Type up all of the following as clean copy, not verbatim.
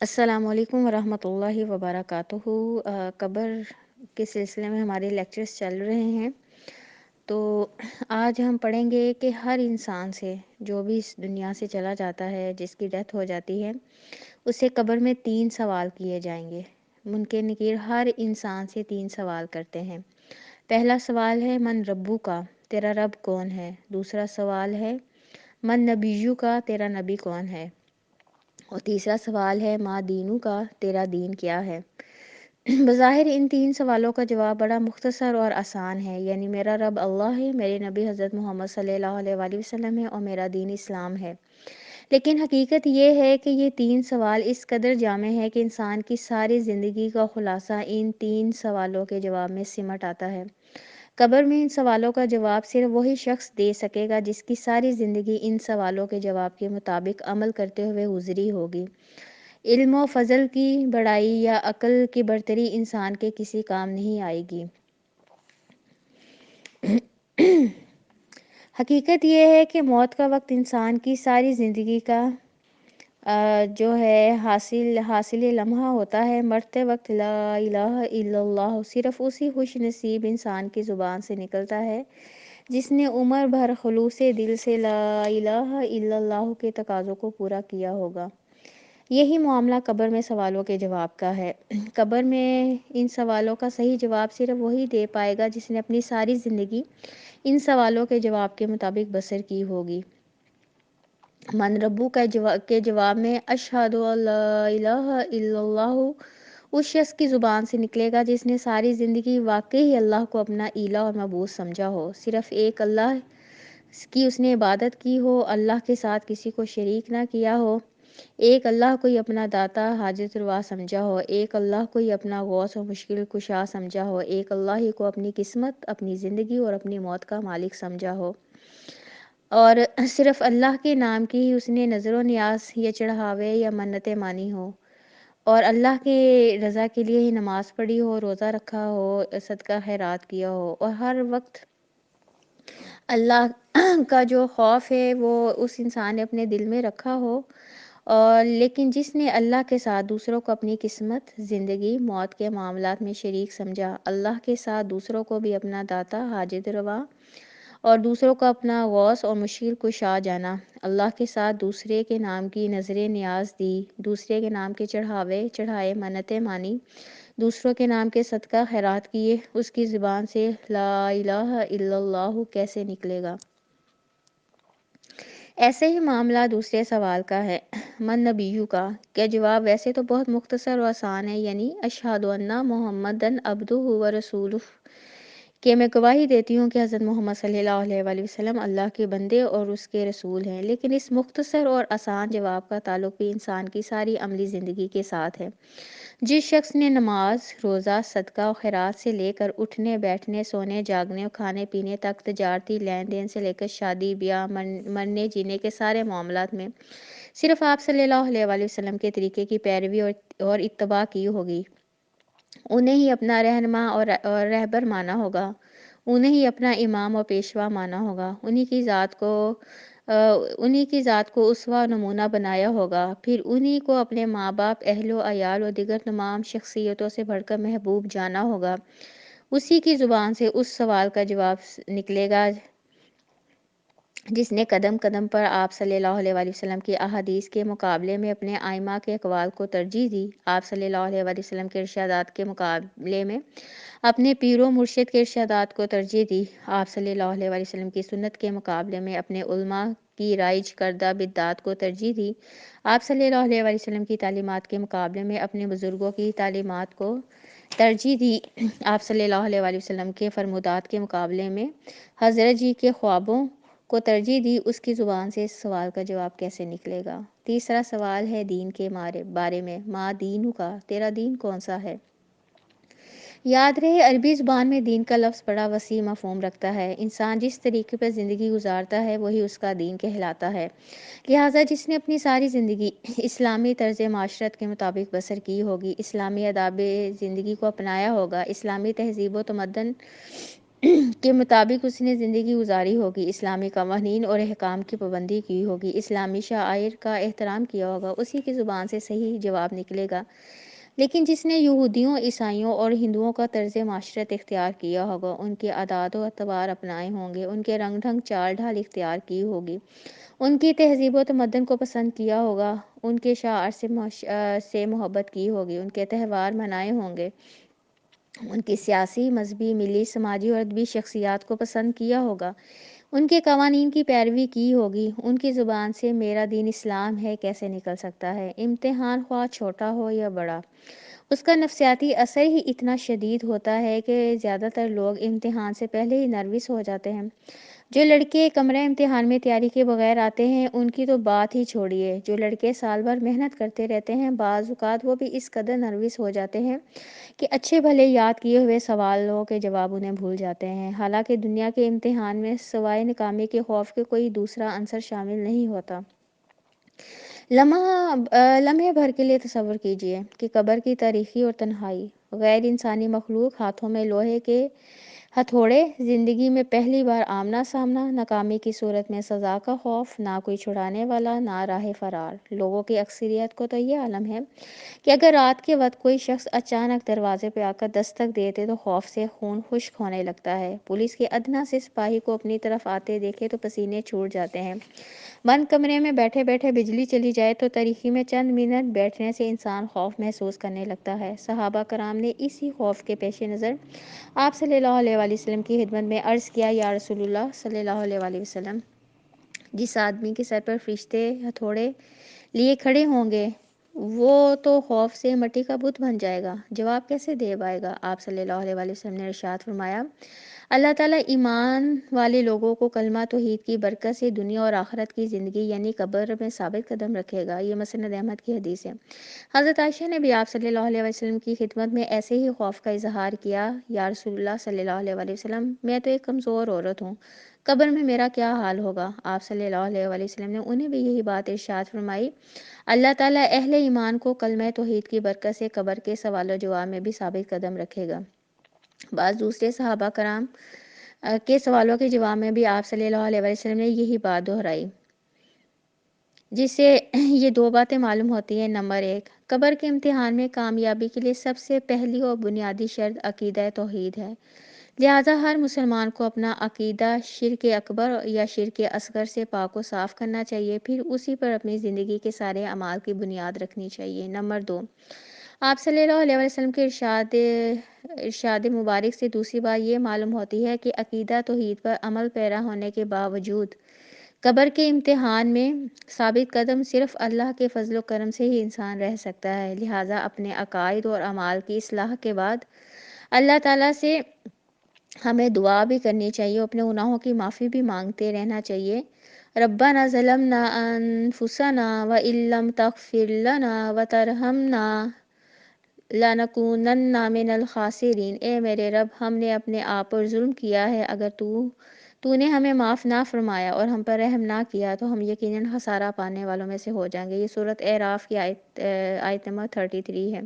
السلام علیکم ورحمۃ اللہ وبرکاتہ۔ قبر کے سلسلے میں ہمارے لیکچرز چل رہے ہیں، تو آج ہم پڑھیں گے کہ ہر انسان سے جو بھی اس دنیا سے چلا جاتا ہے، جس کی ڈیتھ ہو جاتی ہے، اسے قبر میں 3 سوال کیے جائیں گے۔ منکر نکیر ہر انسان سے 3 سوال کرتے ہیں۔ پہلا سوال ہے من ربو کا، تیرا رب کون ہے؟ دوسرا سوال ہے من نبیو کا، تیرا نبی کون ہے؟ اور تیسرا سوال ہے ما دینو کا، تیرا دین کیا ہے؟ بظاہر ان 3 سوالوں کا جواب بڑا مختصر اور آسان ہے، یعنی میرا رب اللہ ہے، میرے نبی حضرت محمد صلی اللہ علیہ وآلہ وسلم ہے، اور میرا دین اسلام ہے۔ لیکن حقیقت یہ ہے کہ یہ 3 سوال اس قدر جامع ہے کہ انسان کی ساری زندگی کا خلاصہ ان 3 سوالوں کے جواب میں سمٹ آتا ہے۔ قبر میں ان سوالوں کا جواب صرف وہی شخص دے سکے گا جس کی ساری زندگی ان سوالوں کے جواب کے مطابق عمل کرتے ہوئے گزری ہوگی۔ علم و فضل کی بڑائی یا عقل کی برتری انسان کے کسی کام نہیں آئے گی۔ حقیقت یہ ہے کہ موت کا وقت انسان کی ساری زندگی کا جو ہے حاصل لمحہ ہوتا ہے۔ مرتے وقت لا الہ الا اللہ صرف اسی خوش نصیب انسان کی زبان سے نکلتا ہے جس نے عمر بھر خلوص دل سے لا الہ الا اللہ کے تقاضوں کو پورا کیا ہوگا۔ یہی معاملہ قبر میں سوالوں کے جواب کا ہے۔ قبر میں ان سوالوں کا صحیح جواب صرف وہی دے پائے گا جس نے اپنی ساری زندگی ان سوالوں کے جواب کے مطابق بسر کی ہوگی۔ من ربو کے جواب میں اشہد ان لا الہ الا اللہ اس شخص کی زبان سے نکلے گا جس نے ساری زندگی واقعی اللہ کو اپنا الہ اور معبود سمجھا ہو، صرف ایک اللہ کی اس نے عبادت کی ہو، اللہ کے ساتھ کسی کو شریک نہ کیا ہو، ایک اللہ کو ہی اپنا داتا حاجت روا سمجھا ہو، ایک اللہ کو ہی اپنا غوث و مشکل کشا سمجھا ہو، ایک اللہ ہی کو اپنی قسمت، اپنی زندگی اور اپنی موت کا مالک سمجھا ہو، اور صرف اللہ کے نام کی ہی اس نے نظر و نیاز یا چڑھاوے یا منتیں مانی ہو، اور اللہ کے رضا کے لیے ہی نماز پڑھی ہو، روزہ رکھا ہو، صدقہ خیرات کیا ہو، اور ہر وقت اللہ کا جو خوف ہے وہ اس انسان نے اپنے دل میں رکھا ہو، اور لیکن جس نے اللہ کے ساتھ دوسروں کو اپنی قسمت، زندگی، موت کے معاملات میں شریک سمجھا، اللہ کے ساتھ دوسروں کو بھی اپنا داتا حاجت روا اور دوسروں کو اپنا غوث اور مشکل کشا جانا، اللہ کے ساتھ دوسرے کے نام کی نظریں نیاز دی، دوسرے کے نام کے چڑھاوے چڑھائے، منتیں مانی، دوسروں کے نام کے صدقہ خیرات کیے، اس کی زبان سے لا الہ الا اللہ کیسے نکلے گا؟ ایسے ہی معاملہ دوسرے سوال کا ہے، من نبیو کا جواب ویسے تو بہت مختصر و آسان ہے، یعنی اشہد ان محمدن عبدہ و رسولہ، کہ میں گواہی دیتی ہوں کہ حضرت محمد صلی اللہ علیہ وآلہ وسلم اللہ کے بندے اور اس کے رسول ہیں۔ لیکن اس مختصر اور آسان جواب کا تعلق بھی انسان کی ساری عملی زندگی کے ساتھ ہے۔ جس شخص نے نماز، روزہ، صدقہ و خیرات سے لے کر اٹھنے بیٹھنے، سونے جاگنے اور کھانے پینے تک، تجارتی لین دین سے لے کر شادی بیاہ، مرنے جینے کے سارے معاملات میں صرف آپ صلی اللہ علیہ وآلہ وسلم کے طریقے کی پیروی اور اتباع کی ہوگی، انہیں ہی اپنا رہنما اور رہبر مانا ہوگا، انہیں ہی اپنا امام اور پیشوا مانا ہوگا، انہی کی ذات کو اسوہ و نمونہ بنایا ہوگا، پھر انہی کو اپنے ماں باپ، اہل و عیال اور دیگر تمام شخصیتوں سے بڑھ کر محبوب جانا ہوگا۔ اسی کی زبان سے اس سوال کا جواب نکلے گا جس نے قدم قدم پر آپ صلی اللہ علیہ وآلہ وسلم کی احادیث کے مقابلے میں اپنے ائمہ کے اقوال کو ترجیح دی، آپ صلی اللہ علیہ وآلہ وسلم کے ارشادات کے مقابلے میں اپنے پیر و مرشد کے ارشادات کو ترجیح دی، آپ صلی اللہ علیہ وآلہ وسلم کی سنت کے مقابلے میں اپنے علماء کی رائج کردہ بدعات کو ترجیح دی، آپ صلی اللہ علیہ وآلہ وسلم کی تعلیمات کے مقابلے میں اپنے بزرگوں کی تعلیمات کو ترجیح دی، آپ صلی اللہ علیہ وآلہ وسلم کے فرمودات کے مقابلے میں حضرت جی کے خوابوں کو ترجیح دی، اس کی زبان سے اس سوال کا جواب کیسے نکلے گا؟ تیسرا سوال ہے دین کے بارے میں، ما دینو کا، تیرا دین کون سا ہے؟ یاد رہے عربی زبان میں دین کا لفظ بڑا وسیع مفہوم رکھتا ہے، انسان جس طریقے پر زندگی گزارتا ہے وہی اس کا دین کہلاتا ہے، لہٰذا جس نے اپنی ساری زندگی اسلامی طرز معاشرت کے مطابق بسر کی ہوگی، اسلامی آداب زندگی کو اپنایا ہوگا، اسلامی تہذیب و تمدن کے مطابق اس نے زندگی گزاری ہوگی، اسلامی قوانین اور احکام کی پابندی کی ہوگی، اسلامی شعائر کا احترام کیا ہوگا، اسی کی زبان سے صحیح جواب نکلے گا۔ لیکن جس نے یہودیوں، عیسائیوں اور ہندوؤں کا طرز معاشرت اختیار کیا ہوگا، ان کے عادات و اطوار اپنائے ہوں گے، ان کے رنگ ڈھنگ چال ڈھال اختیار کی ہوگی، ان کی تہذیب و تمدن کو پسند کیا ہوگا، ان کے شعائر سے محبت کی ہوگی، ان کے تہوار منائے ہوں گے، ان کی سیاسی، مذہبی، ملی، سماجی اور ادبی شخصیات کو پسند کیا ہوگا، ان کے قوانین کی پیروی کی ہوگی، ان کی زبان سے میرا دین اسلام ہے کیسے نکل سکتا ہے؟ امتحان خواہ چھوٹا ہو یا بڑا، اس کا نفسیاتی اثر ہی اتنا شدید ہوتا ہے کہ زیادہ تر لوگ امتحان سے پہلے ہی نروس ہو جاتے ہیں۔ جو لڑکے کمرہ امتحان میں تیاری کے بغیر آتے ہیں ان کی تو بات ہی چھوڑیے، جو لڑکے سال بھر محنت کرتے رہتے ہیں بعض اوقات وہ بھی اس قدر نروس ہو جاتے ہیں کہ اچھے بھلے یاد کیے ہوئے سوالوں کے جواب انہیں بھول جاتے ہیں۔ حالانکہ دنیا کے امتحان میں سوائے ناکامی کے خوف کے کوئی دوسرا عنصر شامل نہیں ہوتا۔ لمحے بھر کے لیے تصور کیجئے کہ قبر کی تاریکی اور تنہائی، غیر انسانی مخلوق، ہاتھوں میں لوہے کے ہتھوڑے، زندگی میں پہلی بار آمنا سامنا، ناکامی کی صورت میں سزا کا خوف، نہ کوئی چھڑانے والا، نہ راہ فرار۔ لوگوں کی اکثریت کو تو یہ عالم ہے کہ اگر رات کے وقت کوئی شخص اچانک دروازے پہ آ کر دستک دیتے تو خوف سے خون خشک ہونے لگتا ہے، پولیس کے ادنیٰ سے سپاہی کو اپنی طرف آتے دیکھے تو پسینے چھوٹ جاتے ہیں، بند کمرے میں بیٹھے بیٹھے بجلی چلی جائے تو تاریکی میں چند منٹ بیٹھنے سے انسان خوف محسوس کرنے لگتا ہے۔ صحابہ کرام نے اسی خوف کے پیش نظر آپ صلی اللہ علیہ وآلہ وسلم کی خدمت میں عرض کیا، یا رسول اللہ صلی اللہ علیہ وآلہ وسلم، جس آدمی کے سر پر فرشتے ہتھوڑے لیے کھڑے ہوں گے وہ تو خوف سے مٹی کا بت بن جائے گا، جواب کیسے دے پائے گا؟ آپ صلی اللہ علیہ وآلہ وسلم نے ارشاد فرمایا، اللہ تعالیٰ ایمان والے لوگوں کو کلمہ توحید کی برکت سے دنیا اور آخرت کی زندگی یعنی قبر میں ثابت قدم رکھے گا۔ یہ مسند احمد کی حدیث ہے۔ حضرت عائشہ نے بھی آپ صلی اللہ علیہ وسلم کی خدمت میں ایسے ہی خوف کا اظہار کیا، یا رسول اللہ صلی اللہ علیہ وآلہ وسلم، میں تو ایک کمزور عورت ہوں، قبر میں میرا کیا حال ہوگا؟ آپ صلی اللہ علیہ وآلہ وسلم نے انہیں بھی یہی بات ارشاد فرمائی، اللہ تعالیٰ اہل ایمان کو کلمہ توحید کی برکت سے قبر کے سوال و جواب میں بھی ثابت قدم رکھے گا۔ بعض دوسرے صحابہ کرام کے سوالوں کے جواب میں بھی آپ صلی اللہ علیہ وسلم نے یہی بات دہرائی، جس سے یہ دو باتیں معلوم ہوتی ہیں۔ نمبر ایک، قبر کے امتحان میں کامیابی کے لیے سب سے پہلی اور بنیادی شرط عقیدہ توحید ہے، لہٰذا ہر مسلمان کو اپنا عقیدہ شرک اکبر یا شرک اصغر سے پاک و صاف کرنا چاہیے، پھر اسی پر اپنی زندگی کے سارے اعمال کی بنیاد رکھنی چاہیے۔ نمبر دو، آپ صلی اللہ علیہ وسلم کے ارشاد مبارک سے دوسری بات یہ معلوم ہوتی ہے کہ عقیدہ توحید پر عمل پیرا ہونے کے باوجود قبر کے امتحان میں ثابت قدم صرف اللہ کے فضل و کرم سے ہی انسان رہ سکتا ہے، لہٰذا اپنے عقائد اور اعمال کی اصلاح کے بعد اللہ تعالیٰ سے ہمیں دعا بھی کرنی چاہیے، اپنے گناہوں کی معافی بھی مانگتے رہنا چاہیے۔ ربنا ظلمنا انفسنا وان لم تغفر لنا وترحمنا لَنَکُونَنَّ مِنَ الْخَاسِرِینَ، اے میرے رب، ہم نے اپنے آپ پر ظلم کیا ہے، اگر تو نے ہمیں معاف نہ فرمایا اور ہم پر رحم نہ کیا تو ہم یقیناً خسارہ پانے والوں میں سے ہو جائیں گے۔ یہ سورۃ اعراف کی آیت نمبر 33 ہے۔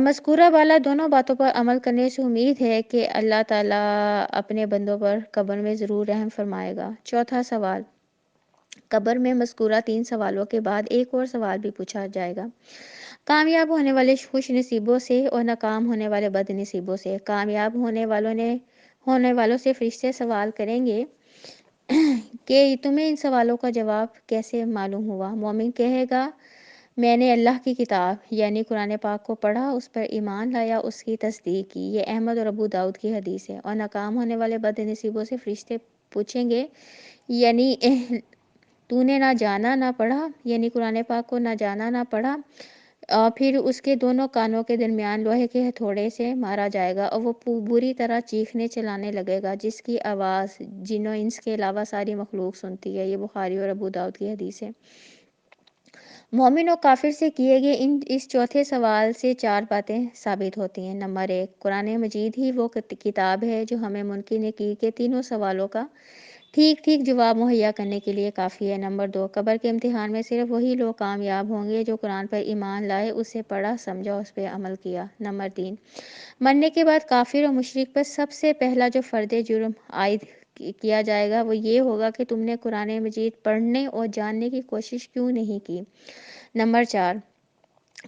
مذکورہ بالا دونوں باتوں پر عمل کرنے سے امید ہے کہ اللہ تعالیٰ اپنے بندوں پر قبر میں ضرور رحم فرمائے گا۔ چوتھا سوال، قبر میں مذکورہ 3 سوالوں کے بعد ایک اور سوال بھی پوچھا جائے گا، کامیاب ہونے والے خوش نصیبوں سے اور ناکام ہونے والے بد نصیبوں سے۔ کامیاب ہونے والوں سے فرشتے سوال کریں گے کہ تمہیں ان سوالوں کا جواب کیسے معلوم ہوا؟ مومن کہے گا، میں نے اللہ کی کتاب یعنی قرآن پاک کو پڑھا، اس پر ایمان لایا، اس کی تصدیق کی۔ یہ احمد اور ابو داؤد کی حدیث ہے۔ اور ناکام ہونے والے بد نصیبوں سے فرشتے پوچھیں گے، یعنی تو نے نہ جانا نہ پڑھا، یعنی قرآن پاک کو نہ جانا نہ پڑھا، پھر اس کے دونوں کانوں کے درمیان لوہے کے ہتھوڑے سے مارا جائے گا اور وہ بری طرح چیخنے چلانے لگے گا، جس کی آواز جن و انس کے علاوہ ساری مخلوق سنتی ہے۔ یہ بخاری اور ابو داؤد کی حدیث ہے۔ مومن و کافر سے کیے گئے اس چوتھے سوال سے 4 باتیں ثابت ہوتی ہیں۔ نمبر ایک، قرآن مجید ہی وہ کتاب ہے جو ہمیں ممکن ہے کہ تینوں سوالوں کا ٹھیک ٹھیک جواب مہیا کرنے کے لیے کافی ہے۔ نمبر 2، قبر کے امتحان میں صرف وہی لوگ کامیاب ہوں گے جو قرآن پر ایمان لائے، اسے پڑھا، سمجھا، اس پہ عمل کیا۔ نمبر 3، مرنے کے بعد کافر اور مشرک پر سب سے پہلا جو فرد جرم عائد کیا جائے گا وہ یہ ہوگا کہ تم نے قرآن مجید پڑھنے اور جاننے کی کوشش کیوں نہیں کی۔ نمبر 4،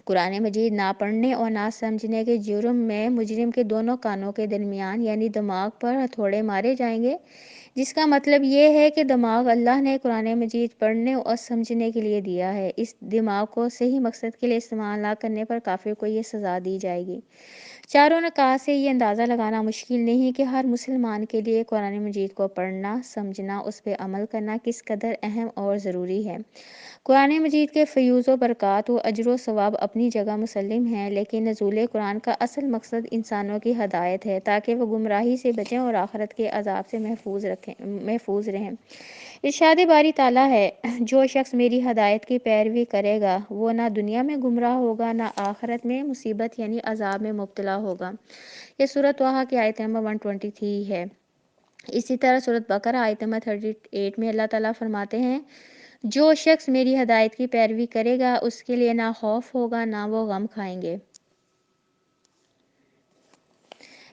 قرآن مجید نہ پڑھنے اور نہ سمجھنے کے جرم میں مجرم کے دونوں کانوں کے درمیان یعنی دماغ پر ہتھوڑے مارے جائیں گے، جس کا مطلب یہ ہے کہ دماغ اللہ نے قرآن مجید پڑھنے اور سمجھنے کے لیے دیا ہے، اس دماغ کو صحیح مقصد کے لیے استعمال نہ کرنے پر کافر کو یہ سزا دی جائے گی۔ چاروں نکات سے یہ اندازہ لگانا مشکل نہیں کہ ہر مسلمان کے لیے قرآن مجید کو پڑھنا، سمجھنا، اس پہ عمل کرنا کس قدر اہم اور ضروری ہے۔ قرآن مجید کے فیوز و برکات و اجر و ثواب اپنی جگہ مسلم ہیں، لیکن نزول قرآن کا اصل مقصد انسانوں کی ہدایت ہے تاکہ وہ گمراہی سے بچیں اور آخرت کے عذاب سے محفوظ رہیں۔ ارشاد باری تعالیٰ ہے، جو شخص میری ہدایت کی پیروی کرے گا وہ نہ دنیا میں گمراہ ہوگا نہ آخرت میں مصیبت یعنی عذاب میں مبتلا ہوگا۔ یہ سورۃ طٰہٰ کی آیت نمبر 123 ہے۔ اسی طرح سورۃ بقرہ آیت نمبر 38 میں اللہ تعالیٰ فرماتے ہیں، جو شخص میری ہدایت کی پیروی کرے گا اس کے لیے نہ خوف ہوگا نہ وہ غم کھائیں گے۔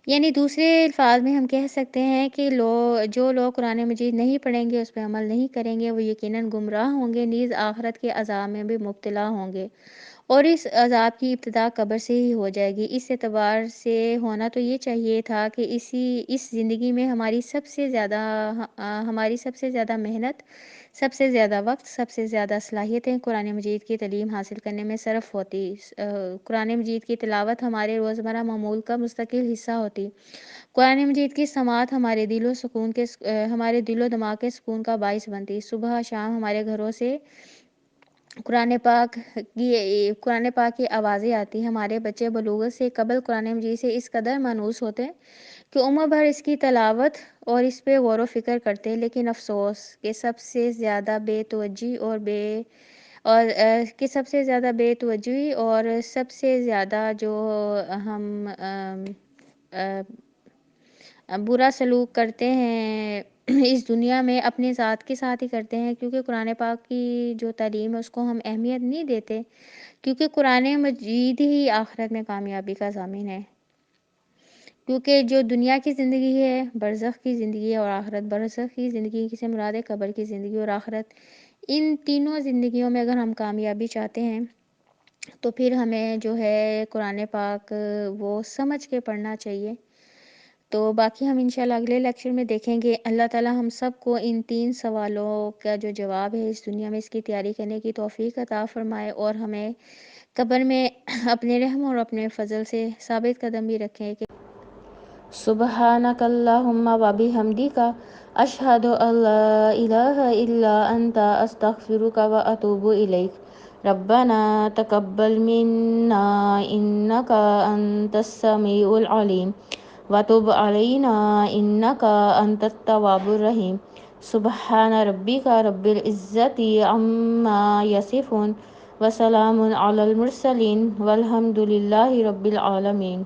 یعنی دوسرے الفاظ میں ہم کہہ سکتے ہیں کہ جو لوگ قرآن مجید نہیں پڑھیں گے، اس پہ عمل نہیں کریں گے، وہ یقیناً گمراہ ہوں گے، نیز آخرت کے عذاب میں بھی مبتلا ہوں گے، اور اس عذاب کی ابتدا قبر سے ہی ہو جائے گی۔ اس اعتبار سے ہونا تو یہ چاہیے تھا کہ اس زندگی میں ہماری سب سے زیادہ محنت، سب سے زیادہ وقت، سب سے زیادہ صلاحیتیں قرآن مجید کی تعلیم حاصل کرنے میں صرف ہوتی۔ قرآن مجید کی تلاوت ہمارے روزمرہ معمول کا مستقل حصہ ہوتی۔ قرآن مجید کی سماعت ہمارے دل و دماغ کے سکون کا باعث بنتی۔ صبح شام ہمارے گھروں سے قرآن پاک کی آوازیں آتی۔ ہمارے بچے بلوغت سے قبل قرآن مجید سے اس قدر مانوس ہوتے کہ عمر بھر اس کی تلاوت اور اس پہ غور و فکر کرتے، لیکن افسوس کہ سب سے زیادہ بے توجہی اور سب سے زیادہ جو ہم برا سلوک کرتے ہیں اس دنیا میں اپنے ذات کے ساتھ ہی کرتے ہیں، کیونکہ قرآن پاک کی جو تعلیم ہے اس کو ہم اہمیت نہیں دیتے، کیونکہ قرآن مجید ہی آخرت میں کامیابی کا ضامن ہے۔ کیونکہ جو دنیا کی زندگی ہے برزخ کی زندگی ہے اور آخرت۔ برزخ کی زندگی سے مراد ہے قبر کی زندگی اور آخرت۔ ان تینوں زندگیوں میں اگر ہم کامیابی چاہتے ہیں تو پھر ہمیں جو ہے قرآن پاک وہ سمجھ کے پڑھنا چاہیے۔ تو باقی ہم انشاءاللہ اگلے لیکچر میں دیکھیں گے۔ اللہ تعالیٰ ہم سب کو ان 3 سوالوں کا جو جواب ہے اس دنیا میں اس کی تیاری کرنے کی توفیق عطا فرمائے، اور ہمیں قبر میں اپنے رحم اور اپنے فضل سے ثابت قدم بھی رکھیں کہ سبحانک اللہم و بحمدک اشہد ان لا الہ الا انت استغفرک و اتوب الیک۔ ربنا تقبل منا انک انت السمیع العلیم وتب علینا انک انت التواب الرحیم۔ سبحان ربک رب العزت عما یصفون وسلام علی المرسلین والحمد للہ رب العالمین۔